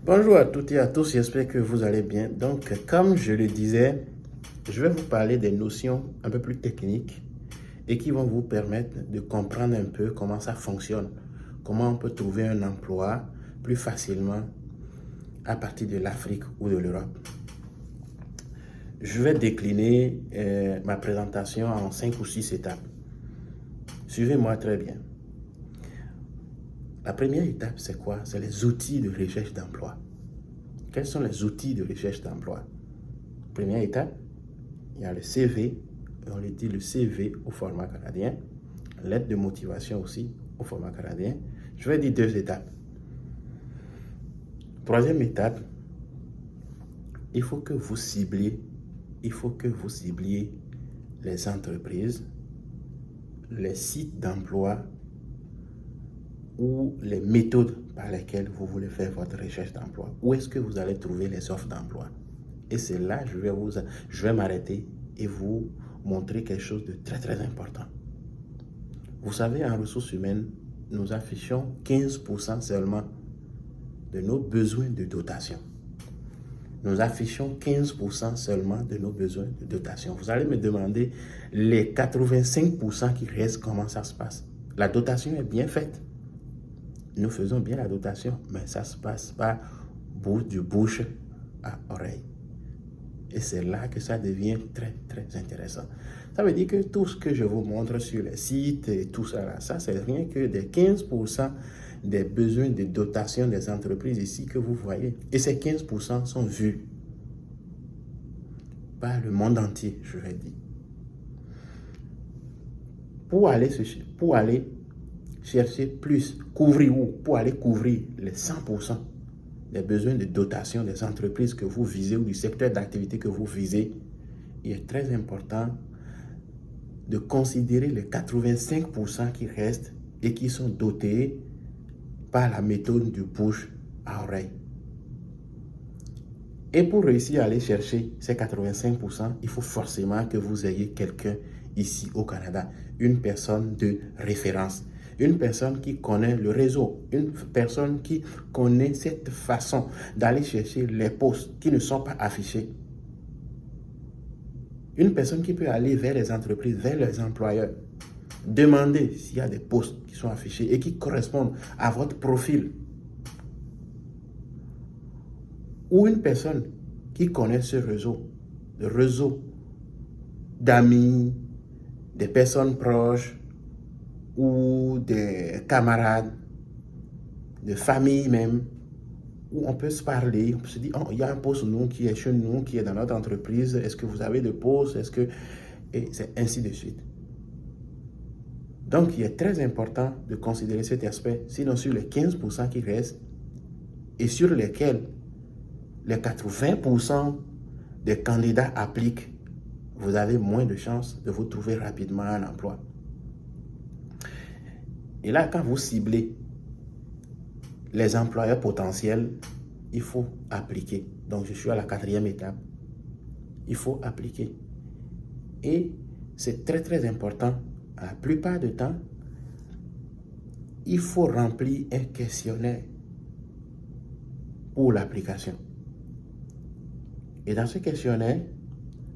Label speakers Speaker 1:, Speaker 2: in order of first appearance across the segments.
Speaker 1: Bonjour à toutes et à tous, j'espère que vous allez bien. Donc, comme je le disais, je vais vous parler des notions un peu plus techniques et qui vont vous permettre de comprendre un peu comment ça fonctionne, comment on peut trouver un emploi plus facilement à partir de l'Afrique ou de l'Europe. Je vais décliner ma présentation en 5 ou 6 étapes. Suivez-moi très bien. La première étape, c'est quoi? C'est les outils de recherche d'emploi. Quels sont les outils de recherche d'emploi? Première étape, il y a le CV, on le dit le CV au format canadien, lettre de motivation aussi au format canadien. Je vais dire 2 étapes. Troisième étape, il faut que vous cibliez les entreprises, les sites d'emploi ou les méthodes par lesquelles vous voulez faire votre recherche d'emploi. Où est-ce que vous allez trouver les offres d'emploi? Et c'est là que je vais m'arrêter et vous montrer quelque chose de très très important. Vous savez, en ressources humaines, nous affichons 15% seulement de nos besoins de dotation. Nous affichons 15% seulement de nos besoins de dotation. Vous allez me demander les 85% qui restent, comment ça se passe? La dotation est bien faite. Nous faisons bien la dotation, mais ça se passe pas du bouche à oreille. Et c'est là que ça devient très, très intéressant. Ça veut dire que tout ce que je vous montre sur les sites et tout ça, là, ça c'est rien que des 15% des besoins de dotation des entreprises ici que vous voyez. Et ces 15% sont vus par le monde entier, je vais dire. Pour aller chercher plus, pour aller couvrir les 100% des besoins de dotation des entreprises que vous visez ou du secteur d'activité que vous visez, il est très important de considérer les 85% qui restent et qui sont dotés par la méthode du bouche à oreille. Et pour réussir à aller chercher ces 85%, il faut forcément que vous ayez quelqu'un ici au Canada, une personne de référence, une personne qui connaît le réseau, une personne qui connaît cette façon d'aller chercher les postes qui ne sont pas affichés. Une personne qui peut aller vers les entreprises, vers les employeurs, demander s'il y a des postes qui sont affichés et qui correspondent à votre profil. Ou une personne qui connaît ce réseau, le réseau d'amis, des personnes proches ou des camarades, de famille même, où on peut se parler, on peut se dire, oh, il y a un poste qui est chez nous, qui est dans notre entreprise, est-ce que vous avez de postes, et c'est ainsi de suite. Donc, il est très important de considérer cet aspect, sinon sur les 15% qui restent et sur lesquels les 80% des candidats appliquent, vous avez moins de chances de vous trouver rapidement un emploi. Et là, quand vous ciblez les employeurs potentiels, il faut appliquer. Donc, je suis à la 4e étape. Il faut appliquer. Et c'est très, très important. La plupart du temps, il faut remplir un questionnaire pour l'application. Et dans ce questionnaire,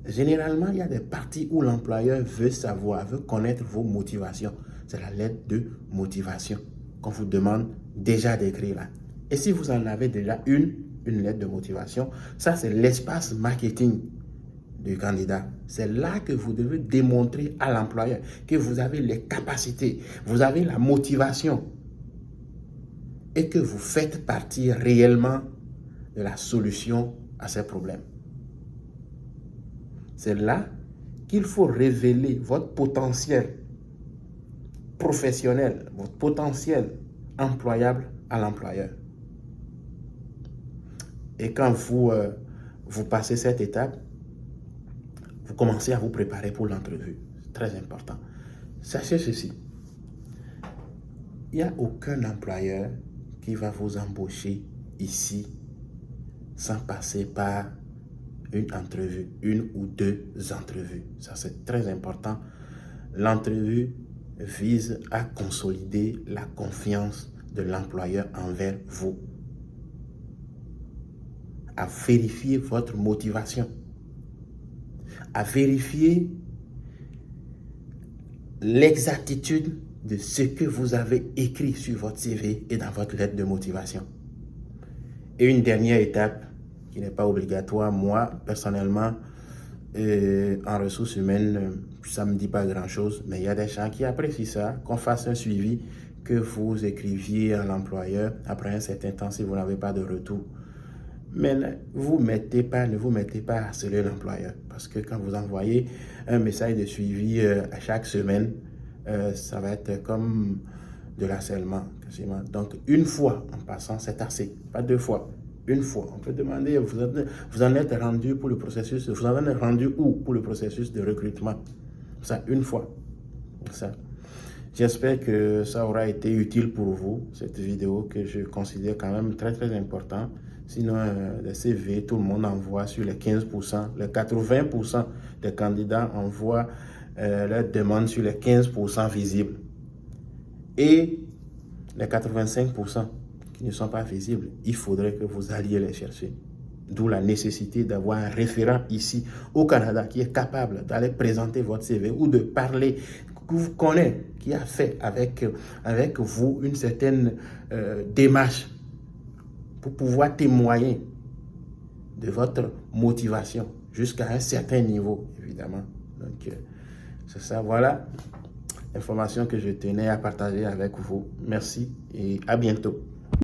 Speaker 1: généralement, il y a des parties où l'employeur veut savoir, veut connaître vos motivations. C'est la lettre de motivation qu'on vous demande déjà d'écrire là. Et si vous en avez déjà une lettre de motivation, ça c'est l'espace marketing du candidat. C'est là que vous devez démontrer à l'employeur que vous avez les capacités, vous avez la motivation et que vous faites partie réellement de la solution à ces problèmes. C'est là qu'il faut révéler votre potentiel professionnel, votre potentiel employable à l'employeur. Et quand vous passez cette étape, vous commencez à vous préparer pour l'entrevue. C'est très important. Sachez ceci. Il n'y a aucun employeur qui va vous embaucher ici sans passer par une entrevue, une ou 2 entrevues. Ça, c'est très important. L'entrevue vise à consolider la confiance de l'employeur envers vous. à vérifier votre motivation, à vérifier l'exactitude de ce que vous avez écrit sur votre CV et dans votre lettre de motivation. Et une dernière étape qui n'est pas obligatoire, moi, personnellement, en ressources humaines, ça ne me dit pas grand-chose, mais il y a des gens qui apprécient ça, qu'on fasse un suivi, que vous écriviez à l'employeur après un certain temps si vous n'avez pas de retour. Mais ne vous mettez pas à harceler l'employeur, parce que quand vous envoyez un message de suivi à chaque semaine, ça va être comme de l'harcèlement quasiment. Donc une fois en passant, c'est assez, pas deux fois. Une fois, on peut demander, vous en êtes rendu pour le processus, vous en êtes rendu où pour le processus de recrutement? Ça, une fois. Ça. J'espère que ça aura été utile pour vous, cette vidéo que je considère quand même très très important. Sinon, les CV, tout le monde envoie sur les 15%, les 80% des candidats envoient leurs demandes sur les 15% visibles. Et les 85% qui ne sont pas visibles, il faudrait que vous alliez les chercher. D'où la nécessité d'avoir un référent ici au Canada qui est capable d'aller présenter votre CV ou de parler, que vous connaissez, qui a fait avec vous une certaine démarche pour pouvoir témoigner de votre motivation jusqu'à un certain niveau, évidemment. Donc, c'est ça, voilà l'information que je tenais à partager avec vous. Merci et à bientôt.